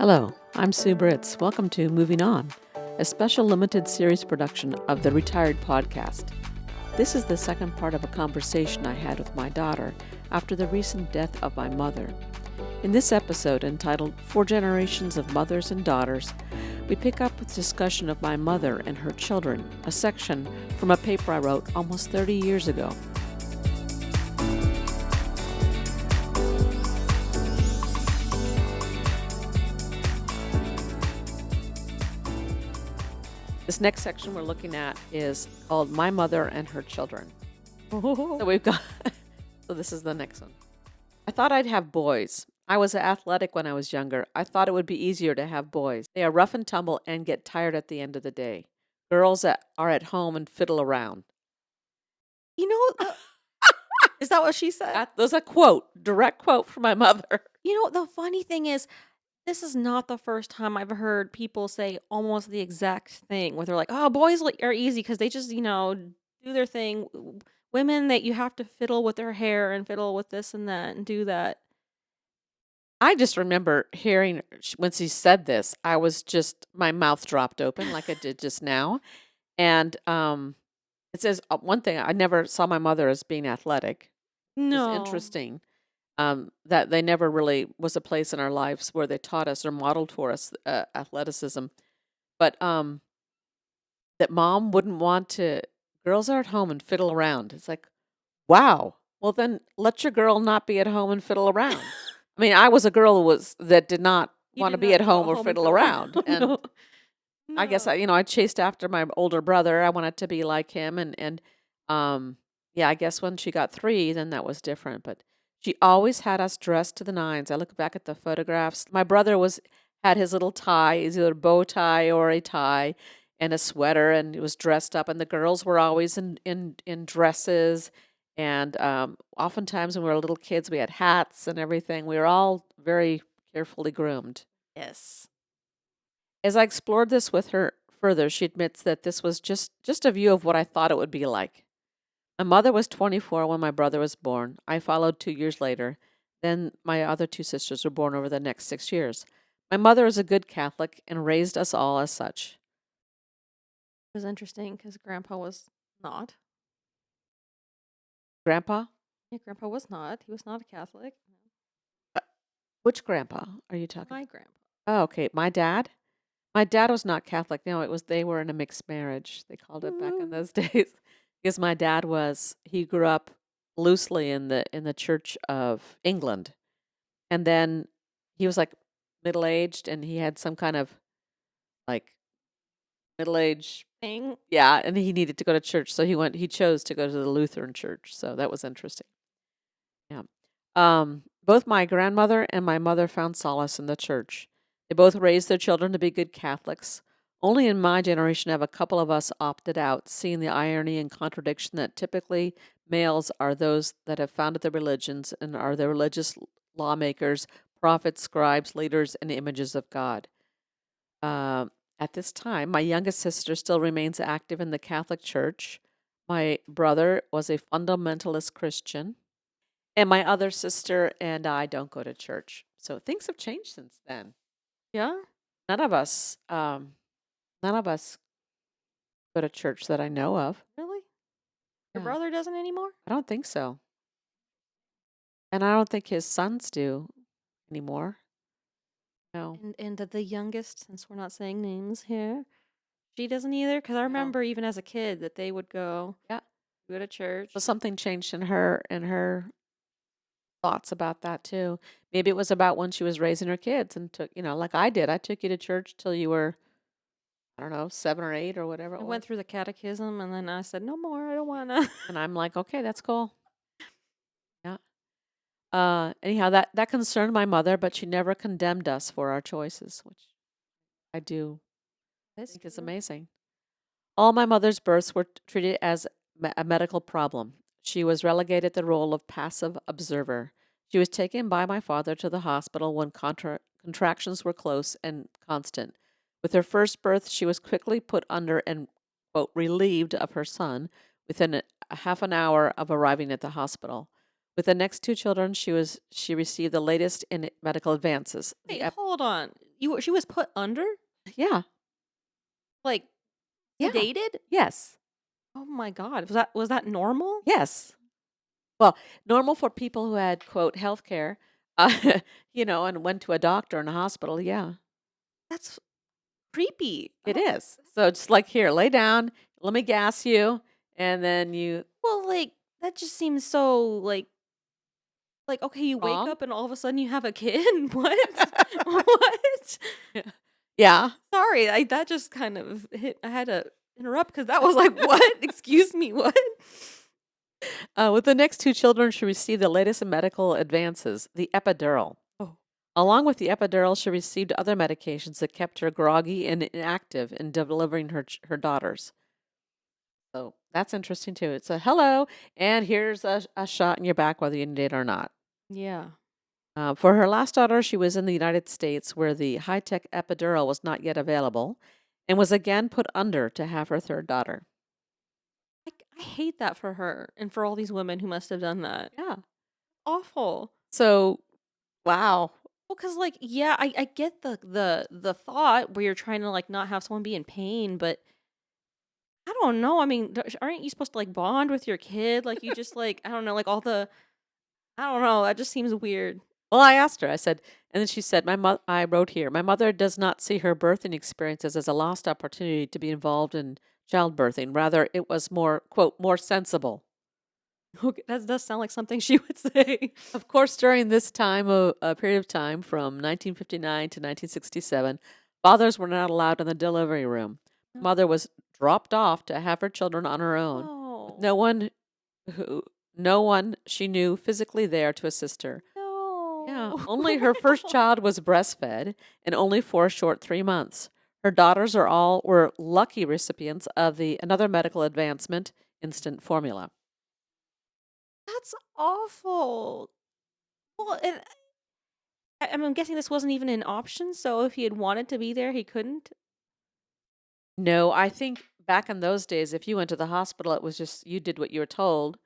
Hello, I'm Sue Britz. Welcome to Moving On, a special limited series production of the Retired Podcast. This is the second part of a conversation I had with my daughter after the recent death of my mother. In this episode, entitled 4 Generations of Mothers and Daughters, we pick up with discussion of my mother and her children, a section from a paper I wrote almost 30 years ago. This next section we're looking at is called My Mother and Her Children. So we've got, so this is the next one. I thought I'd have boys. I was athletic when I was younger. I thought it would be easier to have boys. They are rough and tumble and get tired at the end of the day. Girls that are at home and fiddle around. You know, is that what she said? There's a quote, direct quote from my mother. You know, the funny thing is, this is not the first time I've heard people say almost the exact thing where they're like, oh, boys are easy because they just, do their thing. Women, that you have to fiddle with their hair and fiddle with this and that and do that. I just remember hearing when she said this, my mouth dropped open like it did just now. And it says one thing, I never saw my mother as being athletic. No. It's interesting that they never really was a place in our lives where they taught us or modeled for us athleticism. But that mom wouldn't want to, girls are at home and fiddle around. It's like, wow. Well, then let your girl not be at home and fiddle around. I mean, I was a girl that did not want to be at home or fiddle around. And I guess I chased after my older brother. I wanted to be like him. And I guess when she got 3, then that was different. But she always had us dressed to the nines. I look back at the photographs. My brother had his little tie, either a bow tie or a tie, and a sweater, and he was dressed up. And the girls were always in dresses. And oftentimes when we were little kids, we had hats and everything. We were all very carefully groomed. Yes. As I explored this with her further, she admits that this was just a view of what I thought it would be like. My mother was 24 when my brother was born. I followed 2 years later. Then my other 2 sisters were born over the next 6 years. My mother is a good Catholic and raised us all as such. It was interesting because Grandpa was not. Grandpa? Yeah, Grandpa was not. He was not a Catholic. Which grandpa are you talking about? My grandpa. Oh, okay. My dad? My dad was not Catholic. No, they were in a mixed marriage. They called it back in those days. Because my dad he grew up loosely in the Church of England. And then he was like middle-aged and he had some kind of like middle-aged thing. Yeah, and he needed to go to church. So he chose to go to the Lutheran church. So that was interesting. Yeah. Both my grandmother and my mother found solace in the church. They both raised their children to be good Catholics. Only in my generation have a couple of us opted out, seeing the irony and contradiction that typically males are those that have founded the religions and are the religious lawmakers, prophets, scribes, leaders, and images of God. At this time, my youngest sister still remains active in the Catholic Church. My brother was a fundamentalist Christian. And my other sister and I don't go to church. So things have changed since then. Yeah? None of us go to church that I know of. Really? Yeah. Your brother doesn't anymore? I don't think so. And I don't think his sons do anymore. No. And the youngest, since we're not saying names here, she doesn't either? Because I remember even as a kid that they would go to church. So something changed in her thoughts about that too. Maybe it was about when she was raising her kids and took, like I did. I took you to church till you were, I don't know, 7 or 8 or whatever. I went through the catechism and then I said, no more, I don't want to. And I'm like, okay, that's cool. Yeah. Anyhow, that concerned my mother, but she never condemned us for our choices, which I do think is amazing. All my mother's births were treated as a medical problem. She was relegated to the role of passive observer. She was taken by my father to the hospital when contractions were close and constant. With her first birth, she was quickly put under and, quote, relieved of her son within a half an hour of arriving at the hospital. With the next 2 children, she received the latest in medical advances. Wait, hold on. she was put under? Yeah. Like, Yeah. sedated? Yes. Oh my god. Was that normal? Yes. Well, normal for people who had, quote, "health care," uh, and went to a doctor and a hospital, yeah, That's creepy. it is. So just like, "Here, lay down, let me gas you," and then you Well, like, that just seems so, okay, you wake wrong? up and all of a sudden you have a kid? What? What? Yeah. Yeah. Sorry, that just kind of hit I had to interrupt because that was like, "What? Excuse me, what?" With the next 2 children, she received the latest in medical advances, the epidural. Oh. Along with the epidural, she received other medications that kept her groggy and inactive in delivering her daughters. So that's interesting too. It's a hello, and here's a shot in your back, whether you need it or not. Yeah. For her last daughter, she was in the United States where the high tech epidural was not yet available and was again put under to have her third daughter. I hate that for her and for all these women who must have done that. Yeah. Awful. So, wow. Well, cause like, yeah, I get the thought where you're trying to, like, not have someone be in pain, but I don't know, I mean, aren't you supposed to, like, bond with your kid? Like, you just, like, I don't know, like, all the I don't know, that just seems weird. Well, I asked her, I said, and then she said, I wrote here, my mother does not see her birthing experiences as a lost opportunity to be involved in childbirthing. Rather, it was more, quote, more sensible. Okay, that does sound like something she would say. Of course, during this time, a period of time from 1959 to 1967, fathers were not allowed in the delivery room. Mother was dropped off to have her children on her own, with Oh, who, no one she knew physically there to assist her. Yeah, no. only her first child was breastfed, and only for a short 3 months. Her daughters were lucky recipients of the another medical advancement, instant formula. That's awful. Well, and I'm guessing this wasn't even an option, so if he had wanted to be there, he couldn't? No, I think back in those days, if you went to the hospital, it was just you did what you were told.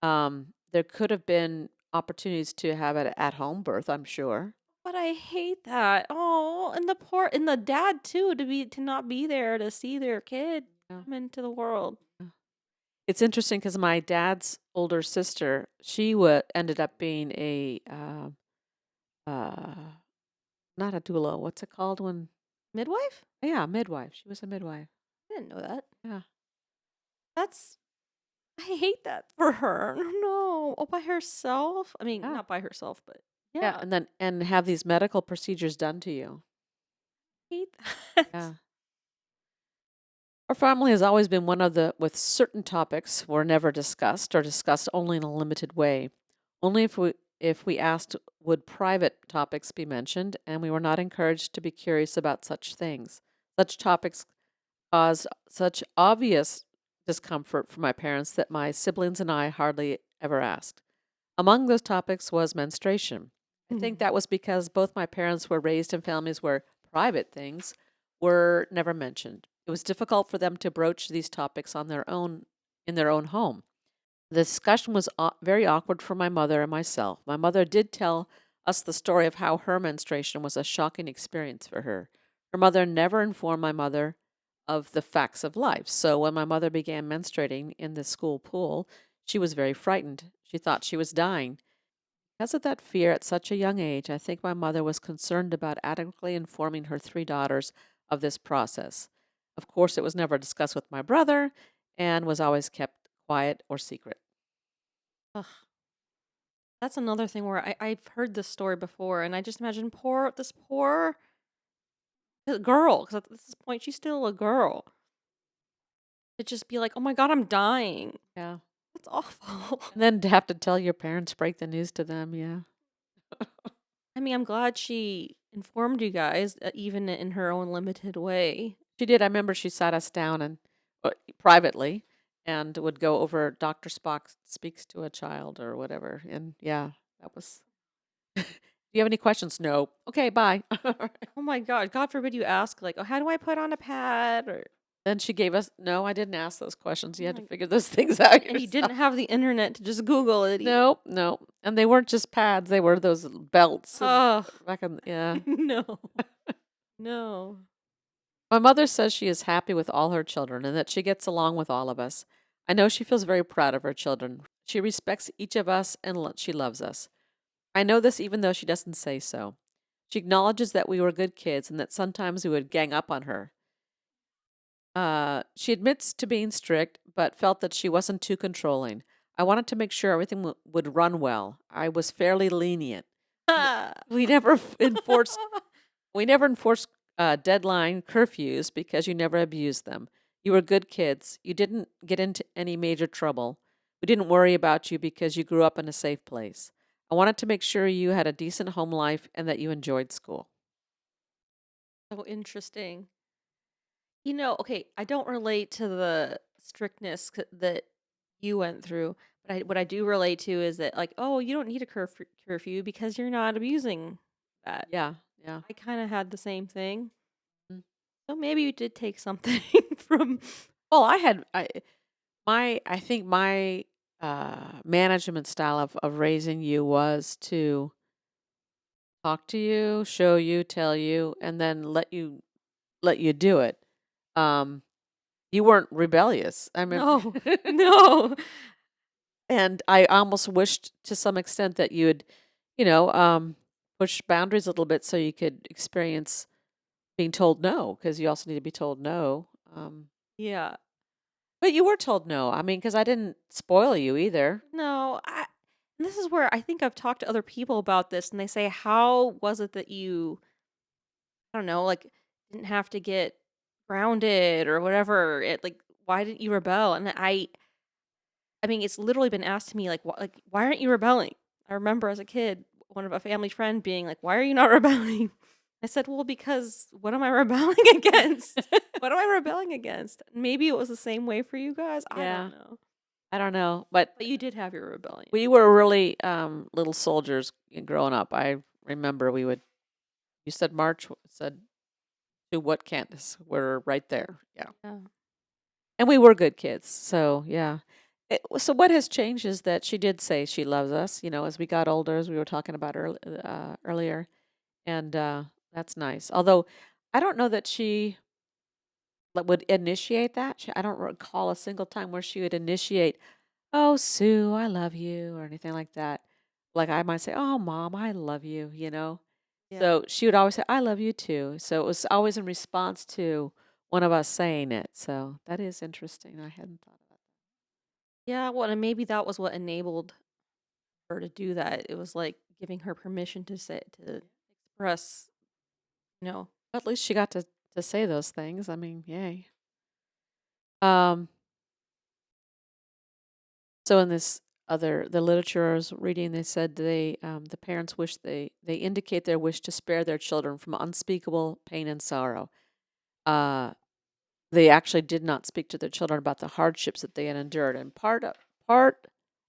There could have been opportunities to have an at-home birth, I'm sure. But I hate that. Oh, and the dad too to not be there to see their kid Yeah. come into the world. Yeah. It's interesting because my dad's older sister, she ended up being uh, not a doula. What's it called when? Midwife? Yeah, midwife. She was a midwife. I didn't know that. Yeah. That's I hate that for her. No. All by herself? I mean, Yeah. not by herself, but Yeah, yeah. and have these medical procedures done to you. I hate that. Yeah. Our family has always been one of the with certain topics were never discussed or discussed only in a limited way. Only if we asked would private topics be mentioned, and we were not encouraged to be curious about such things. Such topics caused such obvious discomfort for my parents that my siblings and I hardly ever asked. Among those topics was menstruation. I think Mhm. that was because both my parents were raised in families where private things were never mentioned. It was difficult for them to broach these topics on their own in their own home. The discussion was very awkward for my mother and myself. My mother did tell us the story of how her menstruation was a shocking experience for her. Her mother never informed my mother of the facts of life. So when my mother began menstruating in the school pool, she was very frightened. She thought she was dying. Because of that fear at such a young age, I think my mother was concerned about adequately informing her 3 daughters of this process. Of course, it was never discussed with my brother and was always kept quiet or secret. Ugh. That's another thing where I've heard this story before, and I just imagine this poor girl, because at this point she's still a girl. To just be like, "Oh my god, I'm dying." Yeah. That's awful. And then to have to tell your parents, break the news to them. Yeah. I mean, I'm glad she informed you guys, even in her own limited way. She did. I remember she sat us down and privately and would go over Dr. Spock speaks to a child or whatever. And yeah, that was. Do you have any questions? No. Okay, bye. Oh my god, God forbid you ask, like, "Oh, how do I put on a pad?" Or Then she gave us, no, I didn't ask those questions. oh You had to my figure those things out and you yourself. didn't have the internet to just Google it even. No, no. And they weren't just pads, they were those belts and Oh, back in, yeah. no. No. My mother says she is happy with all her children and that she gets along with all of us. I know she feels very proud of her children. She respects each of us and she loves us. I know this even though she doesn't say so. She acknowledges that we were good kids and that sometimes we would gang up on her. She admits to being strict, but felt that she wasn't too controlling. I wanted to make sure everything would run well. I was fairly lenient. N- We never enforced we never enforced deadline curfews because you never abused them. You were good kids. You didn't get into any major trouble. We didn't worry about you because you grew up in a safe place. I wanted to make sure you had a decent home life and that you enjoyed school. So interesting. Okay, I don't relate to the strictness that you went through, but what I do relate to is that, like, oh, you don't need a curfew because you're not abusing that. Yeah, yeah. I kind of had the same thing. Mm. So maybe you did take something from. Well, I think my management style of raising you was to talk to you, show you, tell you, and then let you do it. Um, you weren't rebellious. I remember, No, no. and I almost wished to some extent that you would, you know, push boundaries a little bit so you could experience being told no, because you also need to be told no. Yeah. But you were told no. I mean, because I didn't spoil you either. No, and this is where I think I've talked to other people about this, and they say, "How was it that you, I don't know, like, didn't have to get grounded or whatever? Like, why didn't you rebel?" And I mean, it's literally been asked to me, like, why aren't you rebelling? I remember as a kid, one of a family friend being like, "Why are you not rebelling?" I said, "Well, because what am I rebelling against? What am I rebelling against?" Maybe it was the same way for you guys. I don't Yeah, know, I don't know, but but you did have your rebellion. we were really little soldiers growing up. I remember we would. You said March. Said to what, Candace? We're right there. Yeah, Yeah. and we were good kids. So yeah. So what has changed is that she did say she loves us. As we got older, as we were talking about earlier, and that's nice. Although I don't know that she would initiate that. I don't recall a single time where she would initiate, "Oh, Sue, I love you," or anything like that. Like I might say, "Oh, Mom, I love you." Yeah. So she would always say, "I love you too." So it was always in response to one of us saying it. So that is interesting. I hadn't thought about Yeah, well, and maybe that was what enabled her to do that. It was like giving her permission to express, you know. that. At least she got to say those things. I mean, yay. Um, so in the literature I was reading, they said the parents wish they indicate their wish to spare their children from unspeakable pain and sorrow. Uh, they actually did not speak to their children about the hardships that they had endured, and part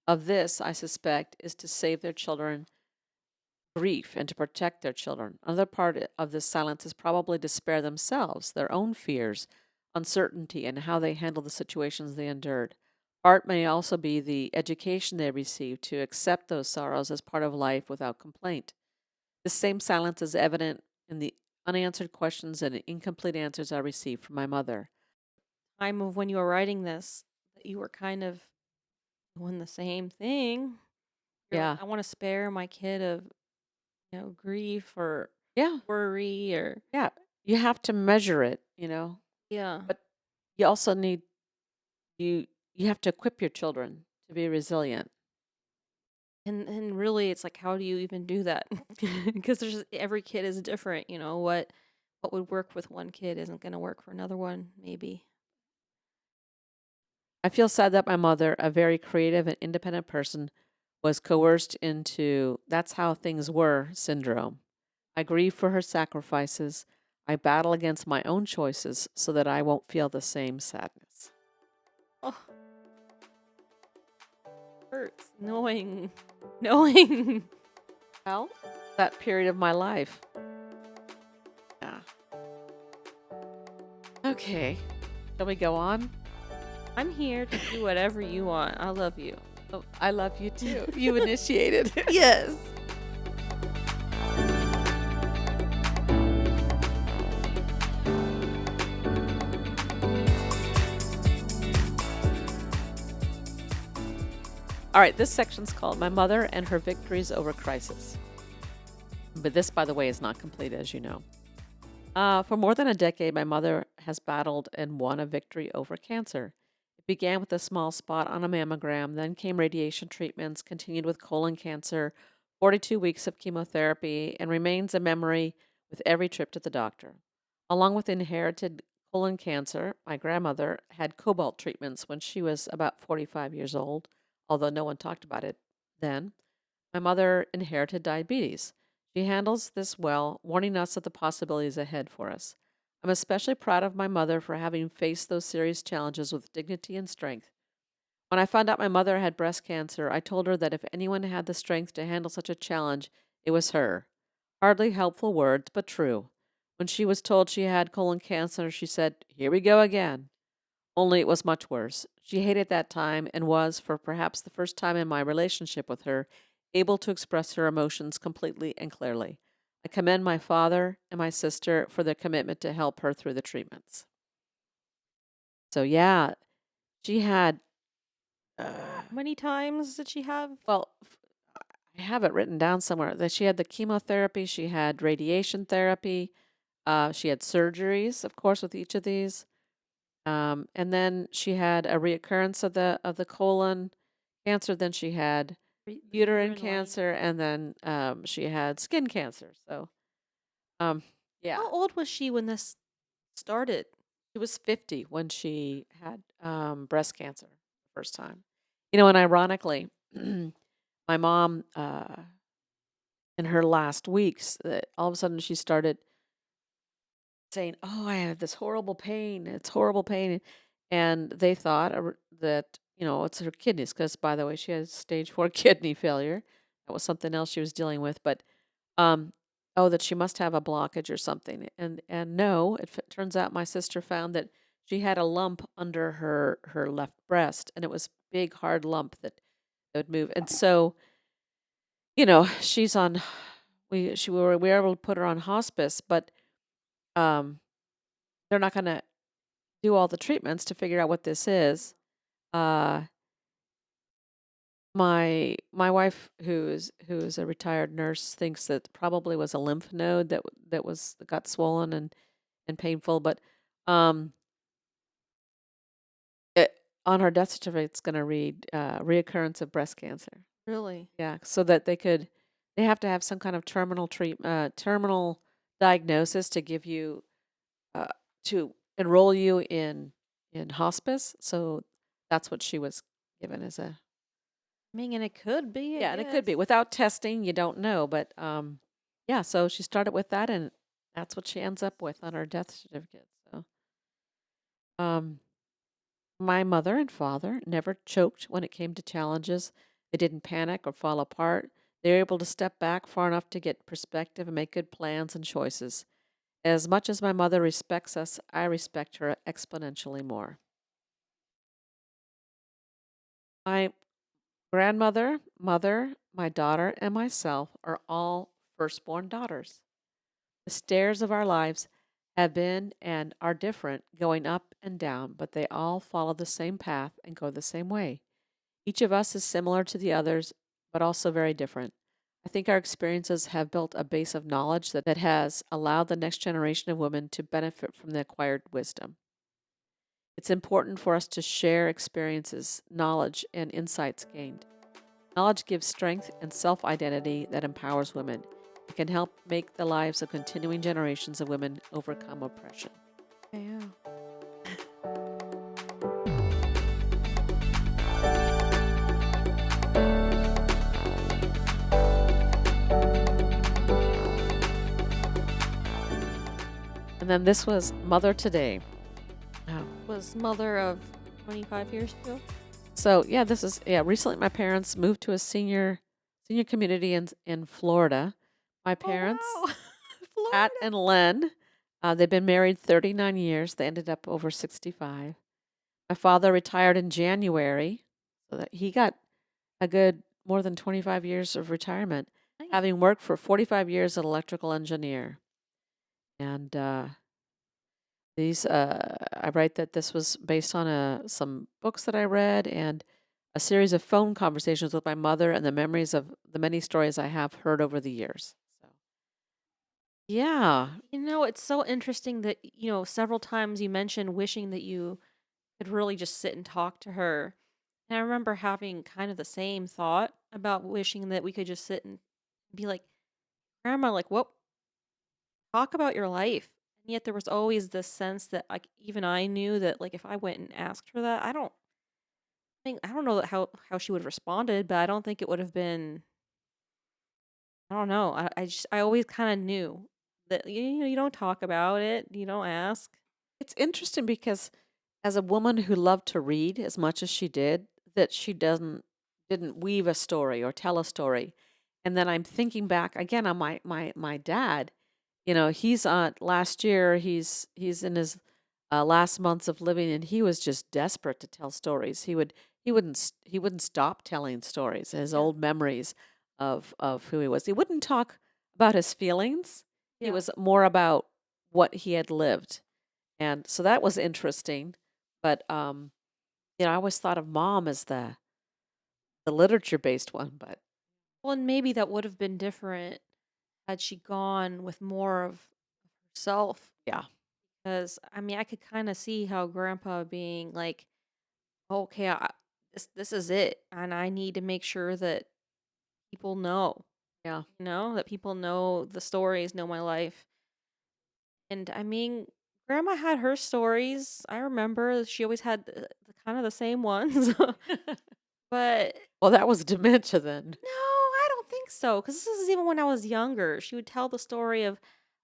of this, I suspect, is to save their children grief and to protect their children. Another part of this silence is probably to spare themselves their own fears, uncertainty, and how they handle the situations they endured. Part may also be the education they received to accept those sorrows as part of life without complaint. This same silence is evident in the unanswered questions and incomplete answers I received from my mother. Time of when you were writing this, that you were kind of doing the same thing. You're like, Yeah. I want to spare my kid of, grief or Yeah. worry or Yeah. You have to measure it. yeah. But you also you you have to equip your children to be resilient. And really it's like how do you even do that? Because there's every kid is different, what would work with one kid isn't going to work for another one maybe. I feel sad that my mother, a very creative and independent person, was coerced into "that's how things were" syndrome. I grieve for her sacrifices. I battle against my own choices so that I won't feel the same sadness. Oh, hurts knowing. Well, that period of my life. Yeah. Okay. Shall we go on? I'm here to do whatever you want. I love you. Oh, I love you too. You initiated. Yes. All right, this section's called My Mother and Her Victories Over Crisis. But this, by the way, is not complete, as you know. For more than a decade, my mother has battled and won a victory over cancer. It began with a small spot on a mammogram, then came radiation treatments, continued with colon cancer, 42 weeks of chemotherapy, and remains a memory with every trip to the doctor. Along with inherited colon cancer, my grandmother had cobalt treatments when she was about 45 years old, although no one talked about it then. My mother inherited diabetes. She handles this well, warning us of the possibilities ahead for us. I'm especially proud of my mother for having faced those serious challenges with dignity and strength. When I found out my mother had breast cancer, I told her that if anyone had the strength to handle such a challenge, it was her. Hardly helpful words, but true. When she was told she had colon cancer, she said, "Here we go again." Only it was much worse. She hated that time and was, for perhaps the first time in my relationship with her, able to express her emotions completely and clearly. I commend my father and my sister for their commitment to help her through the treatments. So, yeah, she had, uh, How many times did she have? well, I have it written down somewhere that she had the chemotherapy, she had radiation therapy, she had surgeries, of course, with each of these. And then she had a reoccurrence of the colon cancer. Then she had The uterine uterine lining. cancer, and then she had skin cancer. So, um, yeah, How old was she when this started? she was 50 when she had breast cancer the first time. You know, and ironically, my mom, in her last weeks, all of a sudden she started saying, "Oh, I have this horrible pain. It's horrible pain." And they thought that, it's her kidneys, because, by the way, she has stage 4 kidney failure. That was something else she was dealing with. But, um, oh, that she must have a blockage or something. And no, turns out my sister found that she had a lump under her left breast, and it was big, hard lump that would move. And so, she's on, we were able to put her on hospice, but, um, they're not going to do all the treatments to figure out what this is. Uh, my wife, who's a retired nurse, thinks that probably was a lymph node that got swollen and painful. But um, it, on her death certificate, it's going to read reoccurrence of breast cancer. Really? Yeah, so that they have to have some kind of terminal diagnosis to give you uh, to enroll you in hospice. So that's what she was given as a. I mean, and it could be, I Yeah, and it could be guess. without testing, you don't know, but yeah. So she started with that, and that's what she ends up with on her death certificate. So um, my mother and father never choked when it came to challenges. They didn't panic or fall apart. They were able to step back far enough to get perspective and make good plans and choices. As much as my mother respects us, I respect her exponentially more. My grandmother, mother, my daughter, and myself are all firstborn daughters. The stairs of our lives have been and are different, going up and down, but they all follow the same path and go the same way. Each of us is similar to the others, but also very different. I think our experiences have built a base of knowledge that has allowed the next generation of women to benefit from the acquired wisdom. It's important for us to share experiences, knowledge, and insights gained. Knowledge gives strength and self identity that empowers women. It can help make the lives of continuing generations of women overcome oppression. Yeah. And then this was Mother Today. Oh. Was mother of 25 years ago? So yeah, this is recently my parents moved to a senior community in Florida. My Oh, parents, wow. Pat Florida. and Len, they've been married 39 years. They ended up over 65. My father retired in January, so that he got a good more than 25 years of retirement, Nice. having worked for 45 years as an electrical engineer. And I write that this was based on some books that I read, and a series of phone conversations with my mother and the memories of the many stories I have heard over the years. So, yeah, It's so interesting that, several times you mentioned wishing that you could really just sit and talk to her. And I remember having kind of the same thought about wishing that we could just sit and be like, Grandma, like, what? Talk about your life. And yet there was always this sense that, like, even I knew that, like, if I went and asked her that, I don't know how she would have responded, but I don't think it would have been. I don't know. I always kind of knew that you don't talk about it, you don't ask. it's interesting because as a woman who loved to read as much as she did, that she didn't weave a story or tell a story. And then I'm thinking back again on my dad. You know, he's last year he's in his last months of living, and he was just desperate to tell stories. He wouldn't stop telling stories, his Yeah. old memories of who he was. He wouldn't talk about his feelings. He Yeah. was more about what he had lived. And so that was interesting. But I always thought of mom as the literature based one, but Well, and maybe that would have been different had she gone with more of herself. yeah. Because I mean, I could kind of see how Grandpa being like, "Okay, this is it, and I need to make sure that people know, Yeah. that people know the stories, know my life." And I mean, Grandma had her stories. I remember she always had the kind of the same ones, but Well, that was dementia then. no, I don't think so. Because this is even when I was younger. She would tell the story of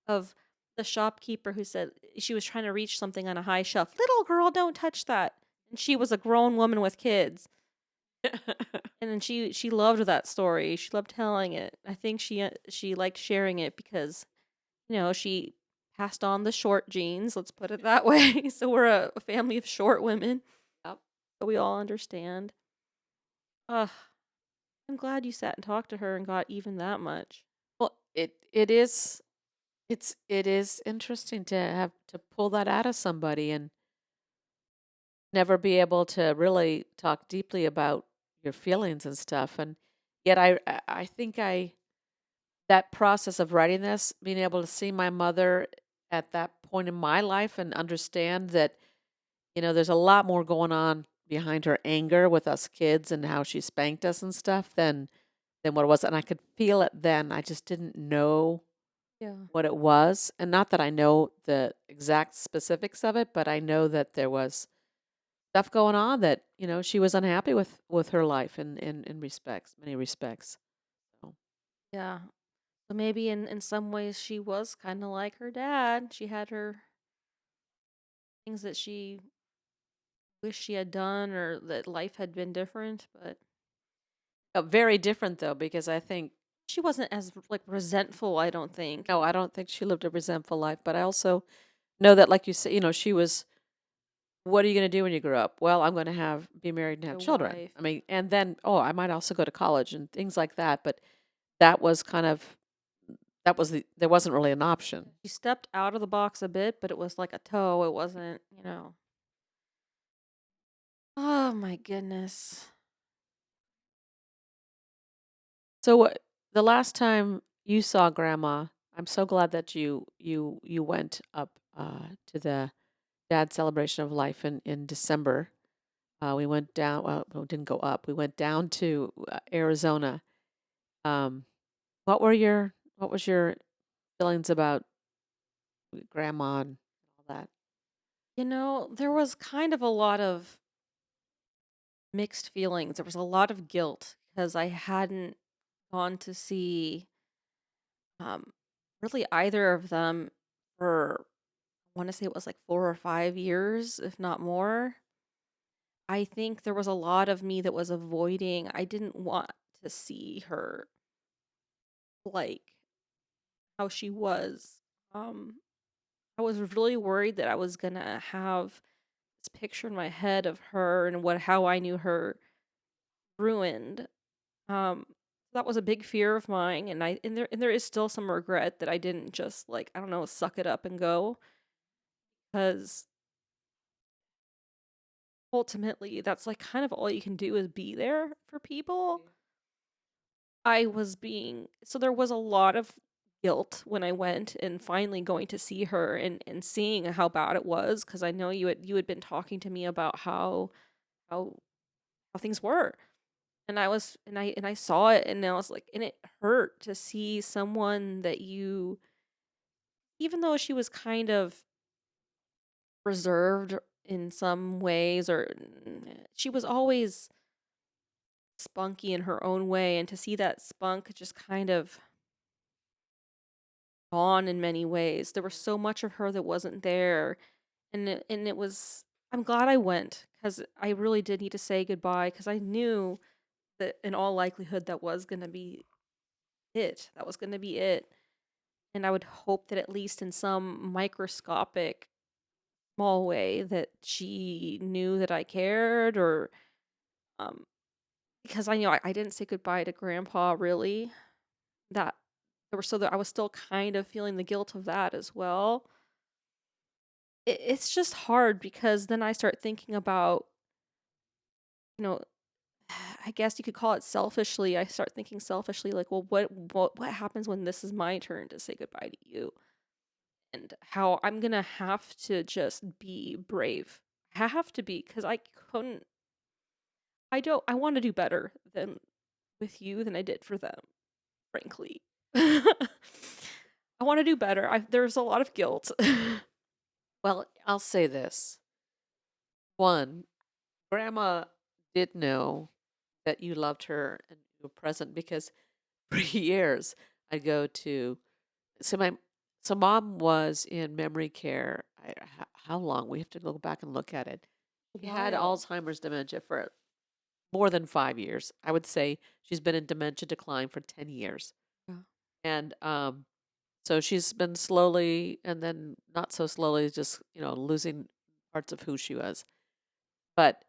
the shopkeeper who said she was trying to reach something on a high shelf. Little girl, don't touch that. And she was a grown woman with kids. And then she loved that story. She loved telling it. I think she liked sharing it because she passed on the short genes. Let's put it that way. So we're a family of short women. Yep. So we all understand. Ugh, I'm glad you sat and talked to her and got even that much. Well, it is interesting to have to pull that out of somebody and never be able to really talk deeply about your feelings and stuff. And yet I think I that process of writing this, being able to see my mother at that point in my life and understand that, there's a lot more going on behind her anger with us kids and how she spanked us and stuff than what it was. And I could feel it then. I just didn't know Yeah. what it was. And not that I know the exact specifics of it, but I know that there was stuff going on that, she was unhappy with her life in respects, many respects. So, Yeah. So maybe in some ways she was kind of like her dad. She had her things that she wished she had done or that life had been different, but very different though, because I think, she wasn't as like resentful, I don't think. no, I don't think she lived a resentful life, but I also know that, like you say, she was, what are you going to do when you grow up? Well, I'm going to be married and have Her children. wife. I mean, and then, oh, I might also go to college and things like that. But that was kind of, there wasn't really an option. She stepped out of the box a bit, but it was like a toe. It wasn't. Oh my goodness. So the last time you saw grandma, I'm so glad that you went up to the dad celebration of life in December. We went down, well, we didn't go up. We went down to Arizona. Um, what was your feelings about grandma and all that? There was kind of a lot of mixed feelings. There was a lot of guilt because I hadn't gone to see um really either of them for I want to say it was like 4 or 5 years, if not more. I think there was a lot of me that was avoiding. I didn't want to see her like how she was. Um I was really worried that I was going to have this picture in my head of her and how I knew her ruined. Um, that was a big fear of mine, and there is still some regret that I didn't just like I don't know suck it up and go because ultimately, that's, like, kind of all you can do is be there for people. Yeah. I was being so there was a lot of guilt when I went and finally going to see her and seeing how bad it was because I know you had been talking to me about how how things were. And I was and I saw it and I was like and it hurt to see someone that you even though she was kind of reserved in some ways or she was always spunky in her own way and to see that spunk just kind of gone in many ways. There was so much of her that wasn't there, and it was I'm glad I went because I really did need to say goodbye because I knew that in all likelihood that was gonna be it. That was gonna be it, and I would hope that at least in some microscopic, small way that she knew that I cared or, um because I knew I didn't say goodbye to grandpa really, that there were so that I was still kind of feeling the guilt of that as well. It's just hard because then I start thinking about, you know, I guess you could call it selfishly. I start thinking selfishly, like, well, what happens when this is my turn to say goodbye to you, and how I'm gonna have to just be brave. I have to be because I couldn't. I don't. I want to do better than with you than I did for them. Frankly, I want to do better. There's a lot of guilt. Well, I'll say this. One, Grandma did know that you loved her and you were present because for years I'd go to so my so mom was in memory care. How long? We have to go back and look at it. She had Wild. Alzheimer's dementia for more than 5 years. I would say she's been in dementia decline for 10 years. Yeah. And so she's been slowly and then not so slowly just, losing parts of who she was. But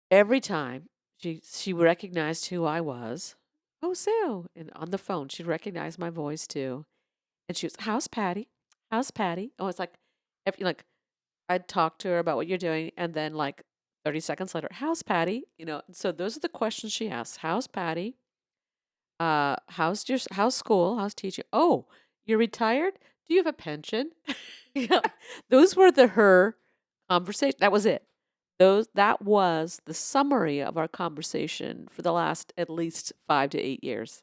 every time she recognized who I was. "Oh, Sue," and on the phone, she recognized my voice too, and she was, "How's Patty? How's Patty?" Oh, it's like, if you like, I'd talk to her about what you're doing, and then, like, 30 seconds later, "How's Patty?" So those are the questions she asks. "How's Patty? How's school? How's teaching? Oh, you're retired? Do you have a pension?" Yeah. Those were her conversation. That was it. That was the summary of our conversation for the last at least 5 to 8 years.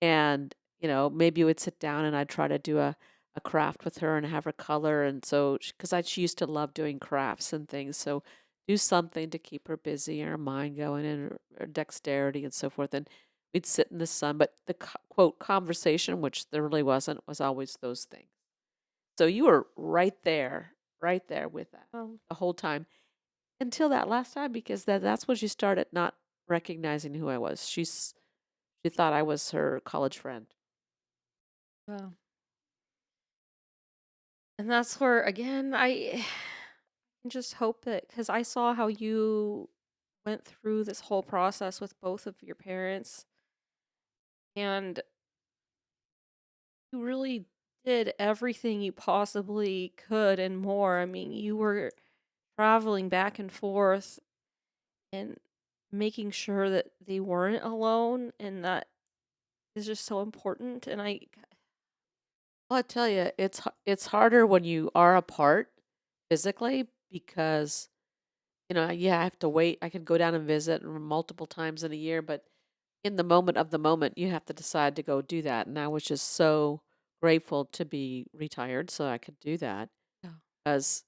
And, maybe we'd sit down and I'd try to do a craft with her and have her color. And so, because she used to love doing crafts and things. So, do something to keep her busy and her mind going and her dexterity and so forth. And we'd sit in the sun. But the quote conversation, which there really wasn't, was always those things. So, you were right there with that Um, the whole time until that last time, because that's when she started not recognizing who I was. She thought I was her college friend. yeah. And that's where again I can just hope that because I saw how you went through this whole process with both of your parents and you really did everything you possibly could and more. I mean, you were traveling back and forth and making sure that they weren't alone and that is just so important and I Well, I tell you, it's harder when you are apart physically because yeah, I have to wait. I can go down and visit multiple times in a year, but in the moment of the moment, you have to decide to go do that. And I was just so grateful to be retired so I could do that yeah. because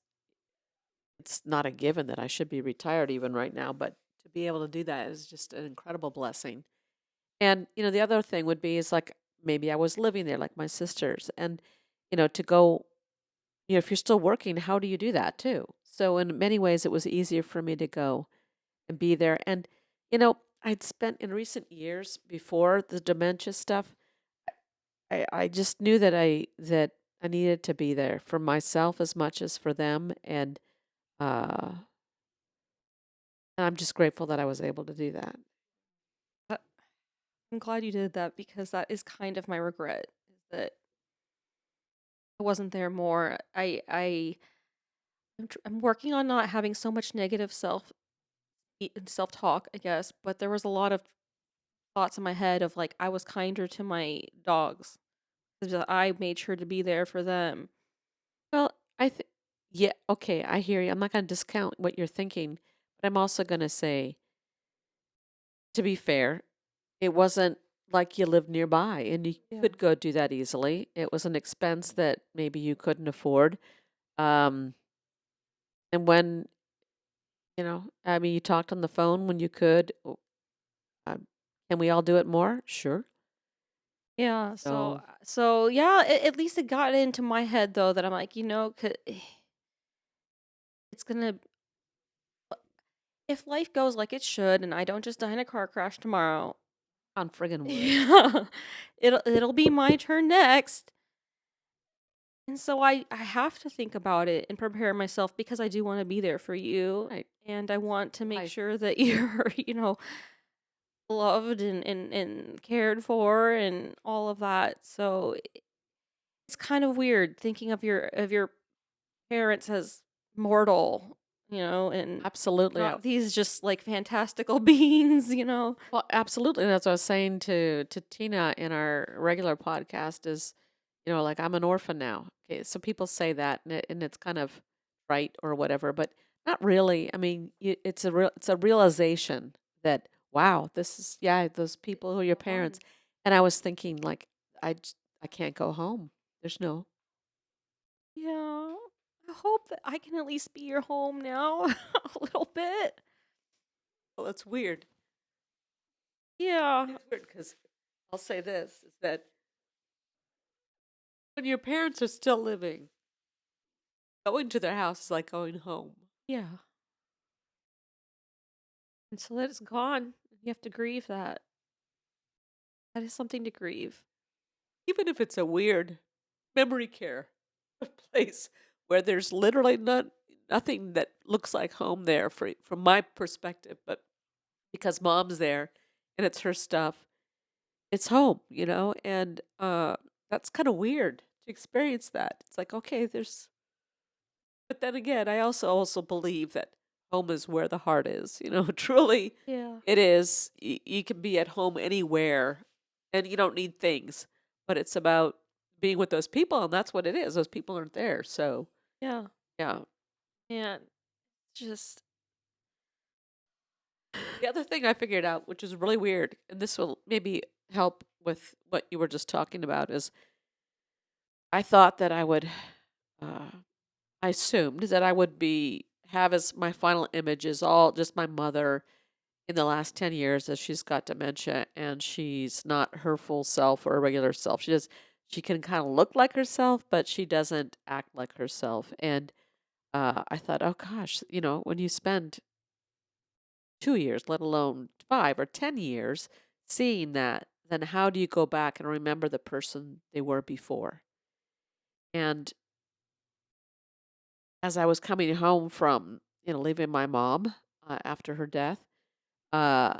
it's not a given that I should be retired even right now, but to be able to do that is just an incredible blessing. And, the other thing would be is like maybe I was living there like my sisters and, to go, if you're still working, how do you do that too? So in many ways, it was easier for me to go and be there. And, I'd spent in recent years before the dementia stuff, I just knew that I needed to be there for myself as much as for them. Uh, and I'm just grateful that I was able to do that. Uh, I'm glad you did that because that is kind of my regret is that I wasn't there more. I'm working on not having so much negative self-talk, I guess, but there was a lot of thoughts in my head of, like, I was kinder to my dogs 'cause I made sure to be there for them. Well, I think, yeah, okay, I hear you. I'm not going to discount what you're thinking, but I'm also going to say, to be fair, it wasn't like you lived nearby and you Yeah. could go do that easily. It was an expense that maybe you couldn't afford. Um, and when, I mean, you talked on the phone when you could. Um, can we all do it more? Sure. Yeah, So yeah, at least it got into my head though that I'm like, it's gonna if life goes like it should and I don't just die in a car crash tomorrow, on friggin' wood. yeah, it'll be my turn next. And so I have to think about it and prepare myself because I do want to be there for you Right. and I want to make I sure that you're, loved and cared for and all of that. So it's kind of weird thinking of your parents as mortal, and absolutely. not these just like fantastical beings. Well, absolutely. That's what I was saying to Tina in our regular podcast is, like I'm an orphan now. Okay, so people say that and it's kind of right or whatever, but not really. I mean, it's a realization that wow, this is yeah, those people who are your parents. Hard. And I was thinking like I can't go home. There's no. Yeah. I hope that I can at least be your home now a little bit. Well, it's weird. Yeah. It's weird because I'll say this is that when your parents are still living, going to their house is like going home. Yeah. Until it's gone, you have to grieve that. That is something to grieve. Even if it's a weird memory care place where there's literally nothing that looks like home there from my perspective, but because mom's there and it's her stuff, it's home, and that's kind of weird to experience that. It's like, okay, there's but then again, I also believe that home is where the heart is, truly Yeah. it is. You can be at home anywhere and you don't need things, but it's about being with those people and that's what it is. Those people aren't there. So, Yeah. yeah. And just The other thing I figured out, which is really weird, and this will maybe help with what you were just talking about, is I thought that uh, I assumed that I would have as my final image is all just my mother in the last 10 years as she's got dementia and she's not her full self or a regular self. She can kind of look like herself, but she doesn't act like herself. And I thought, oh gosh, when you spend 2 years, let alone 5 or 10 years, seeing that, then how do you go back and remember the person they were before? And as I was coming home from, leaving my mom after her death, uh,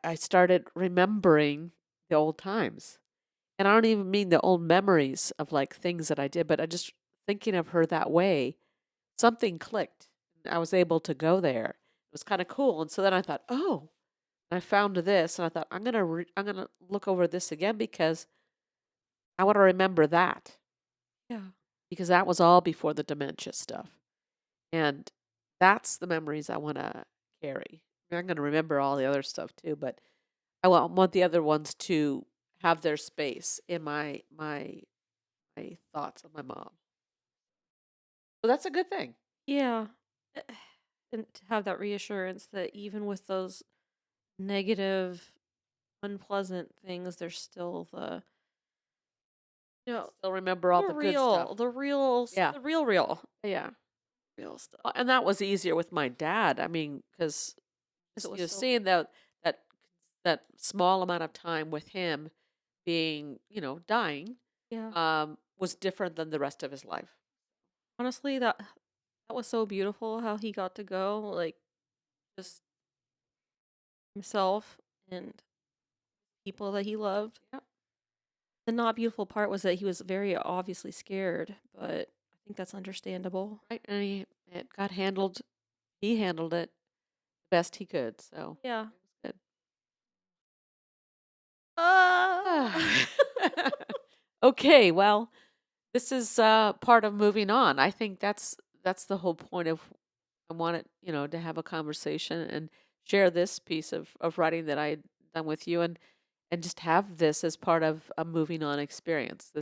I started remembering the old times. And I don't even mean the old memories of like things that I did, but I just thinking of her that way, something clicked. I was able to go there. It was kind of cool. And so then I thought, oh, I found this and I thought I'm going to look over this again because I want to remember that yeah. because that was all before the dementia stuff. And that's the memories I want to carry. I'm going to remember all the other stuff too, but I want the other ones to have their space in my thoughts of my mom. So that's a good thing. Yeah. Eh, And to have that reassurance that even with those negative, unpleasant things, there's still you know, Still remember all the the good stuff. real, the real, Yeah. the real, real, Yeah. real stuff. And that was easier with my dad. I mean, because Because it was so, seeing that that small amount of time with him being, dying, yeah. was different than the rest of his life. Honestly, that was so beautiful how he got to go, like, just himself and people that he loved. Yeah. The not beautiful part was that he was very obviously scared, but I think that's understandable. right? And it got handled. He handled it the best he could. So Yeah. it Ah. was good. Okay, well, this is part of moving on. I think that's the whole point of I wanted, to have a conversation and share this piece of writing that I had done with you and just have this as part of a moving on experience.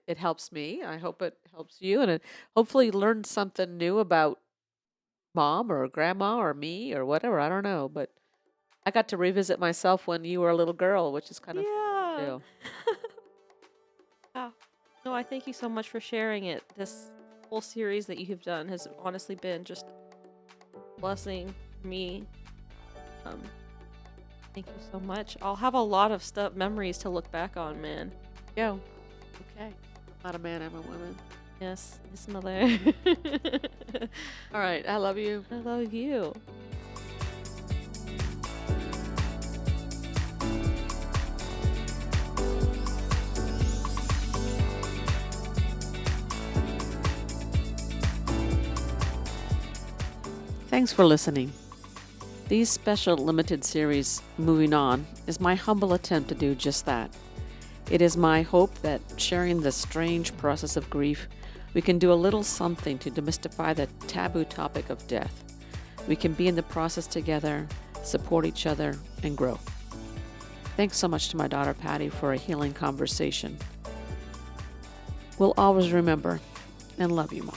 It helps me. I hope it helps you and it hopefully learn something new about mom or grandma or me or whatever. I don't know, but I got to revisit myself when you were a little girl, which is kind of fun to Yeah. do. Yeah. No, I thank you so much for sharing it. This whole series that you have done has honestly been just a blessing for me. Um, Thank you so much. I'll have a lot of stuff memories to look back on, man. Yeah. Okay. I'm not a man, I'm a woman. Yes, yes, mother. All right. I love you. I love you. Thanks for listening. These special limited series, Moving On, is my humble attempt to do just that. It is my hope that sharing the strange process of grief, we can do a little something to demystify the taboo topic of death. We can be in the process together, support each other, and grow. Thanks so much to my daughter Patty for a healing conversation. We'll always remember and love you, Mom.